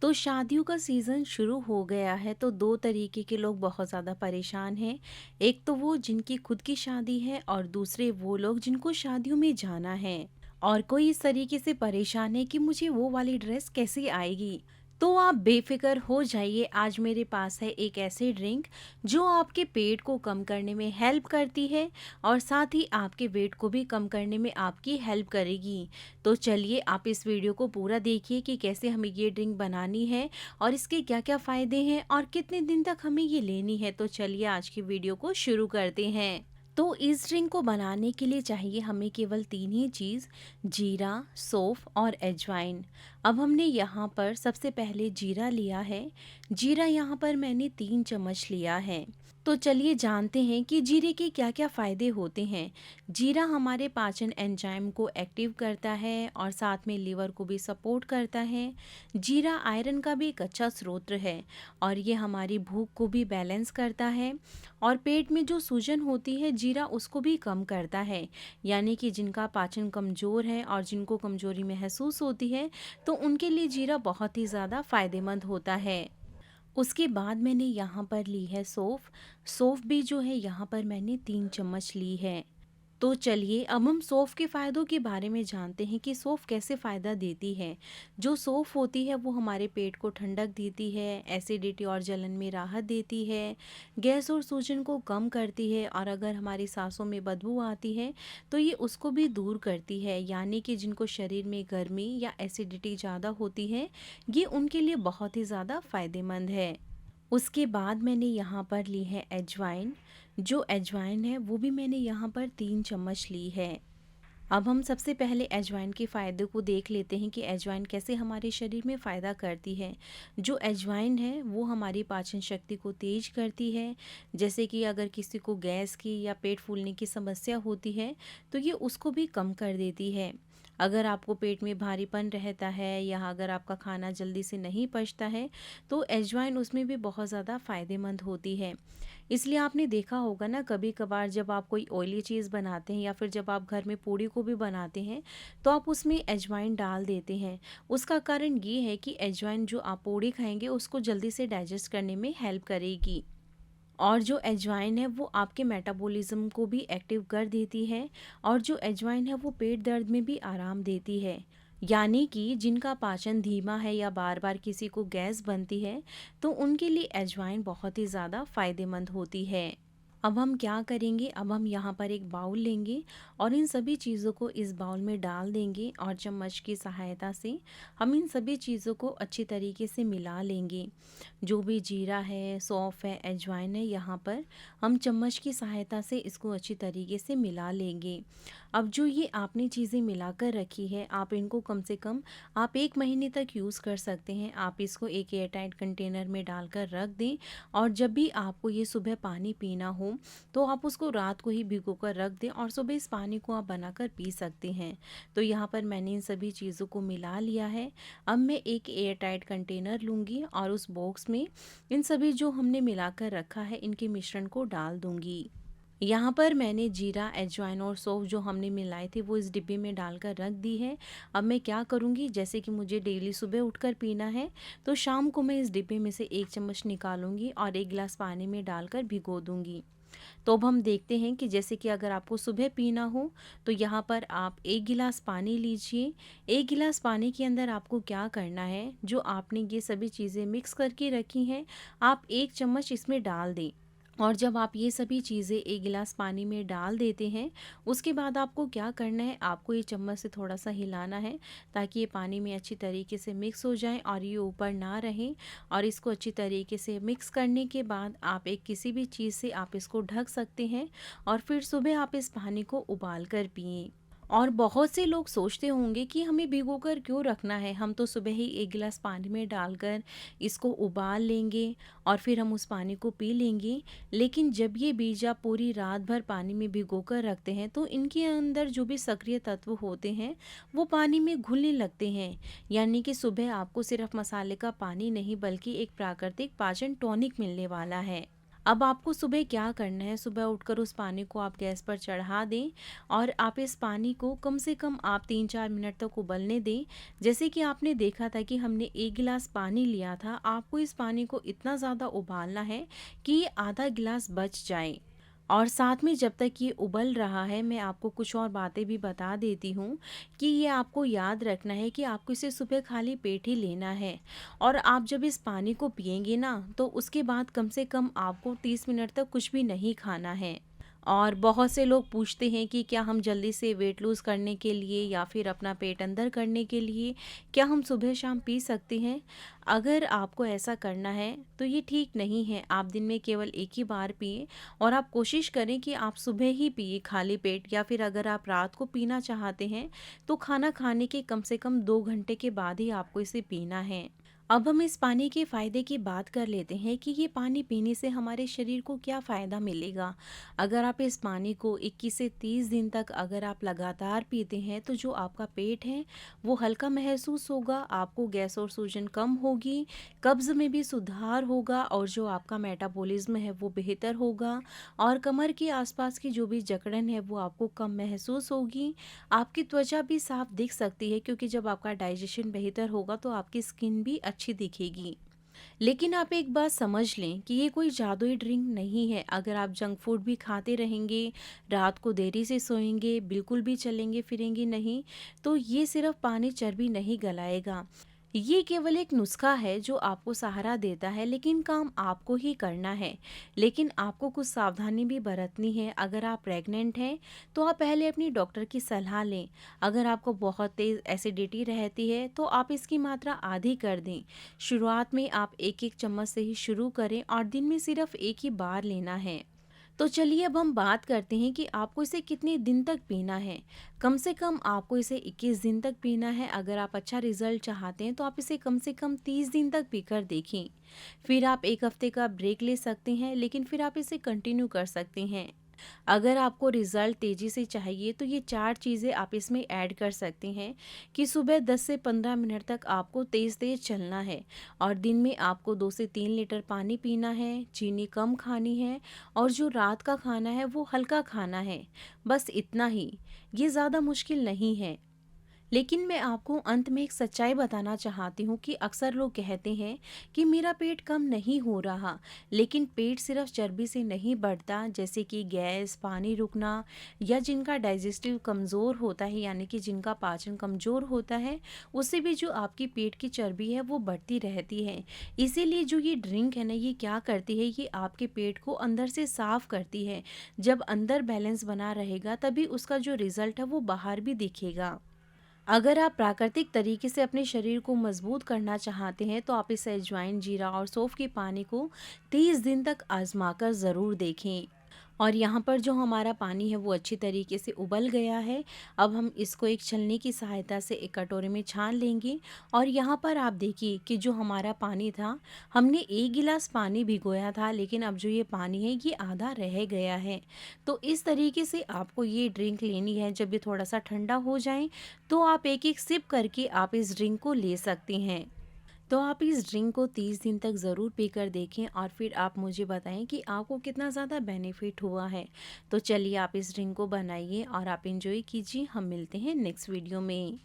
तो शादियों का सीज़न शुरू हो गया है तो 2 तरीके के लोग बहुत ज़्यादा परेशान हैं। एक तो वो जिनकी खुद की शादी है और दूसरे वो लोग जिनको शादियों में जाना है। और कोई इस तरीके से परेशान है कि मुझे वो वाली ड्रेस कैसे आएगी। तो आप बेफ़िक्र हो जाइए, आज मेरे पास है एक ऐसी ड्रिंक जो आपके पेट को कम करने में हेल्प करती है और साथ ही आपके वेट को भी कम करने में आपकी हेल्प करेगी। तो चलिए आप इस वीडियो को पूरा देखिए कि कैसे हमें ये ड्रिंक बनानी है और इसके क्या-क्या फ़ायदे हैं और कितने दिन तक हमें ये लेनी है। तो चलिए आज की वीडियो को शुरू करते हैं। तो इस ड्रिंक को बनाने के लिए चाहिए हमें केवल 3 ही चीज़, जीरा, सौंफ और अजवाइन। अब हमने यहाँ पर सबसे पहले जीरा लिया है। जीरा यहाँ पर मैंने 3 चम्मच लिया है। तो चलिए जानते हैं कि जीरे के क्या-क्या फ़ायदे होते हैं। जीरा हमारे पाचन एंजाइम को एक्टिव करता है और साथ में लीवर को भी सपोर्ट करता है। जीरा आयरन का भी एक अच्छा स्रोत है और ये हमारी भूख को भी बैलेंस करता है और पेट में जो सूजन होती है जीरा उसको भी कम करता है। यानी कि जिनका पाचन कमज़ोर है और जिनको कमज़ोरी महसूस होती है तो उनके लिए जीरा बहुत ही ज़्यादा फ़ायदेमंद होता है। उसके बाद मैंने यहाँ पर ली है सौंफ। सौंफ भी जो है यहाँ पर मैंने 3 चम्मच ली है। तो चलिए अब हम सौंफ के फ़ायदों के बारे में जानते हैं कि सौंफ कैसे फ़ायदा देती है। जो सौंफ होती है वो हमारे पेट को ठंडक देती है, एसिडिटी और जलन में राहत देती है, गैस और सूजन को कम करती है और अगर हमारी सांसों में बदबू आती है तो ये उसको भी दूर करती है। यानी कि जिनको शरीर में गर्मी या एसिडिटी ज़्यादा होती है, ये उनके लिए बहुत ही ज़्यादा फ़ायदेमंद है। उसके बाद मैंने यहाँ पर ली है अजवाइन। जो अजवाइन है वो भी मैंने यहाँ पर 3 चम्मच ली है। अब हम सबसे पहले अजवाइन के फ़ायदे को देख लेते हैं कि अजवाइन कैसे हमारे शरीर में फ़ायदा करती है। जो अजवाइन है वो हमारी पाचन शक्ति को तेज़ करती है। जैसे कि अगर किसी को गैस की या पेट फूलने की समस्या होती है तो ये उसको भी कम कर देती है। अगर आपको पेट में भारीपन रहता है या अगर आपका खाना जल्दी से नहीं पचता है तो अजवाइन उसमें भी बहुत ज़्यादा फ़ायदेमंद होती है। इसलिए आपने देखा होगा ना, कभी कभार जब आप कोई ऑयली चीज़ बनाते हैं या फिर जब आप घर में पूड़ी को भी बनाते हैं तो आप उसमें अजवाइन डाल देते हैं। उसका कारण ये है कि अजवाइन जो आप पूड़ी खाएंगे उसको जल्दी से डाइजेस्ट करने में हेल्प करेगी और जो अजवाइन है वो आपके मेटाबॉलिज्म को भी एक्टिव कर देती है और जो अजवाइन है वो पेट दर्द में भी आराम देती है। यानी कि जिनका पाचन धीमा है या बार बार किसी को गैस बनती है तो उनके लिए अजवाइन बहुत ही ज़्यादा फायदेमंद होती है। अब हम क्या करेंगे, अब हम यहाँ पर एक बाउल लेंगे और इन सभी चीज़ों को इस बाउल में डाल देंगे और चम्मच की सहायता से हम इन सभी चीज़ों को अच्छी तरीके से मिला लेंगे। जो भी जीरा है, सौंफ है, अजवाइन है, यहाँ पर हम चम्मच की सहायता से इसको अच्छी तरीके से मिला लेंगे। अब जो ये आपने चीज़ें मिलाकर रखी है आप इनको कम से कम आप 1 महीने तक यूज़ कर सकते हैं। आप इसको एक एयर टाइट कंटेनर में डालकर रख दें और जब भी आपको ये सुबह पानी पीना हो तो आप उसको रात को ही भिगो कर रख दें और सुबह इस पानी को आप बनाकर पी सकते हैं। तो यहाँ पर मैंने इन सभी चीज़ों को मिला लिया है। अब मैं एक एयर टाइट कंटेनर लूँगी और उस बॉक्स में इन सभी जो हमने मिलाकर रखा है इनके मिश्रण को डाल दूँगी। यहाँ पर मैंने जीरा, अजवाइन और सौंफ जो हमने मिलाए थे वो इस डिब्बे में डालकर रख दी है। अब मैं क्या करूँगी, जैसे कि मुझे डेली सुबह उठकर पीना है तो शाम को मैं इस डिब्बे में से 1 चम्मच निकालूंगी और 1 गिलास पानी में डालकर भिगो दूंगी। तो अब हम देखते हैं कि जैसे कि अगर आपको सुबह पीना हो तो यहाँ पर आप 1 गिलास पानी लीजिए। 1 गिलास पानी के अंदर आपको क्या करना है, जो आपने ये सभी चीज़ें मिक्स करके रखी हैं आप 1 चम्मच इसमें डाल दें। और जब आप ये सभी चीज़ें 1 गिलास पानी में डाल देते हैं उसके बाद आपको क्या करना है, आपको ये चम्मच से थोड़ा सा हिलाना है ताकि ये पानी में अच्छी तरीके से मिक्स हो जाए और ये ऊपर ना रहे। और इसको अच्छी तरीके से मिक्स करने के बाद आप एक किसी भी चीज़ से आप इसको ढक सकते हैं और फिर सुबह आप इस पानी को उबाल कर पिएं। और बहुत से लोग सोचते होंगे कि हमें भिगोकर क्यों रखना है, हम तो सुबह ही 1 गिलास पानी में डालकर इसको उबाल लेंगे और फिर हम उस पानी को पी लेंगे। लेकिन जब ये बीज आप पूरी रात भर पानी में भिगोकर रखते हैं तो इनके अंदर जो भी सक्रिय तत्व होते हैं वो पानी में घुलने लगते हैं। यानी कि सुबह आपको सिर्फ मसाले का पानी नहीं बल्कि एक प्राकृतिक पाचन टॉनिक मिलने वाला है। अब आपको सुबह क्या करना है, सुबह उठकर उस पानी को आप गैस पर चढ़ा दें और आप इस पानी को कम से कम आप 3-4 मिनट तक उबलने दें। जैसे कि आपने देखा था कि हमने 1 गिलास पानी लिया था, आपको इस पानी को इतना ज़्यादा उबालना है कि ये आधा गिलास बच जाए। और साथ में जब तक ये उबल रहा है, मैं आपको कुछ और बातें भी बता देती हूँ कि ये आपको याद रखना है कि आपको इसे सुबह खाली पेट ही लेना है। और आप जब इस पानी को पिएंगे ना, तो उसके बाद कम से कम आपको 30 मिनट तक कुछ भी नहीं खाना है। और बहुत से लोग पूछते हैं कि क्या हम जल्दी से वेट लूज़ करने के लिए या फिर अपना पेट अंदर करने के लिए क्या हम सुबह शाम पी सकते हैं? अगर आपको ऐसा करना है तो ये ठीक नहीं है। आप दिन में केवल एक ही बार पिएँ और आप कोशिश करें कि आप सुबह ही पिए खाली पेट, या फिर अगर आप रात को पीना चाहते हैं तो खाना खाने के कम से कम 2 घंटे के बाद ही आपको इसे पीना है। अब हम इस पानी के फ़ायदे की बात कर लेते हैं कि ये पानी पीने से हमारे शरीर को क्या फ़ायदा मिलेगा। अगर आप इस पानी को 21 से 30 दिन तक अगर आप लगातार पीते हैं तो जो आपका पेट है वो हल्का महसूस होगा, आपको गैस और सूजन कम होगी, कब्ज़ में भी सुधार होगा और जो आपका मेटाबॉलिज्म है वो बेहतर होगा और कमर के आसपास की जो भी जकड़न है वो आपको कम महसूस होगी। आपकी त्वचा भी साफ दिख सकती है, क्योंकि जब आपका डाइजेशन बेहतर होगा तो आपकी स्किन भी अच्छी दिखेगी। लेकिन आप एक बात समझ लें कि ये कोई जादुई ड्रिंक नहीं है। अगर आप जंक फूड भी खाते रहेंगे, रात को देरी से सोएंगे, बिल्कुल भी चलेंगे फिरेंगे नहीं, तो ये सिर्फ पानी चर्बी नहीं गलाएगा। ये केवल एक नुस्खा है जो आपको सहारा देता है, लेकिन काम आपको ही करना है। लेकिन आपको कुछ सावधानी भी बरतनी है। अगर आप प्रेग्नेंट हैं तो आप पहले अपनी डॉक्टर की सलाह लें। अगर आपको बहुत तेज़ एसिडिटी रहती है तो आप इसकी मात्रा आधी कर दें। शुरुआत में आप एक एक चम्मच से ही शुरू करें और दिन में सिर्फ एक ही बार लेना है। तो चलिए अब हम बात करते हैं कि आपको इसे कितने दिन तक पीना है। कम से कम आपको इसे 21 दिन तक पीना है। अगर आप अच्छा रिजल्ट चाहते हैं तो आप इसे कम से कम 30 दिन तक पीकर देखें। फिर आप 1 हफ्ते का ब्रेक ले सकते हैं, लेकिन फिर आप इसे कंटिन्यू कर सकते हैं। अगर आपको रिज़ल्ट तेज़ी से चाहिए तो ये 4 चीज़ें आप इसमें ऐड कर सकते हैं कि सुबह 10 से 15 मिनट तक आपको तेज़-तेज़ चलना है और दिन में आपको 2 से 3 लीटर पानी पीना है, चीनी कम खानी है और जो रात का खाना है वो हल्का खाना है। बस इतना ही, ये ज़्यादा मुश्किल नहीं है। लेकिन मैं आपको अंत में एक सच्चाई बताना चाहती हूँ कि अक्सर लोग कहते हैं कि मेरा पेट कम नहीं हो रहा, लेकिन पेट सिर्फ चर्बी से नहीं बढ़ता, जैसे कि गैस, पानी रुकना या जिनका डाइजेस्टिव कमज़ोर होता है, यानी कि जिनका पाचन कमज़ोर होता है, उससे भी जो आपकी पेट की चर्बी है वो बढ़ती रहती है। इसीलिए जो ये ड्रिंक है ना, ये क्या करती है, ये आपके पेट को अंदर से साफ करती है। जब अंदर बैलेंस बना रहेगा तभी उसका जो रिज़ल्ट है वो बाहर भी दिखेगा। अगर आप प्राकृतिक तरीके से अपने शरीर को मजबूत करना चाहते हैं तो आप इस अजवाइन, जीरा और सौंफ के पानी को 30 दिन तक आजमाकर ज़रूर देखें। और यहाँ पर जो हमारा पानी है वो अच्छी तरीके से उबल गया है। अब हम इसको एक छलनी की सहायता से एक कटोरे में छान लेंगे और यहाँ पर आप देखिए कि जो हमारा पानी था, हमने 1 गिलास पानी भिगोया था, लेकिन अब जो ये पानी है ये आधा रह गया है। तो इस तरीके से आपको ये ड्रिंक लेनी है। जब ये थोड़ा सा ठंडा हो जाए तो आप एक एक सिप करके आप इस ड्रिंक को ले सकते हैं। तो आप इस ड्रिंक को 30 दिन तक ज़रूर पीकर देखें और फिर आप मुझे बताएं कि आपको कितना ज़्यादा बेनिफिट हुआ है। तो चलिए आप इस ड्रिंक को बनाइए और आप एंजॉय कीजिए। हम मिलते हैं नेक्स्ट वीडियो में।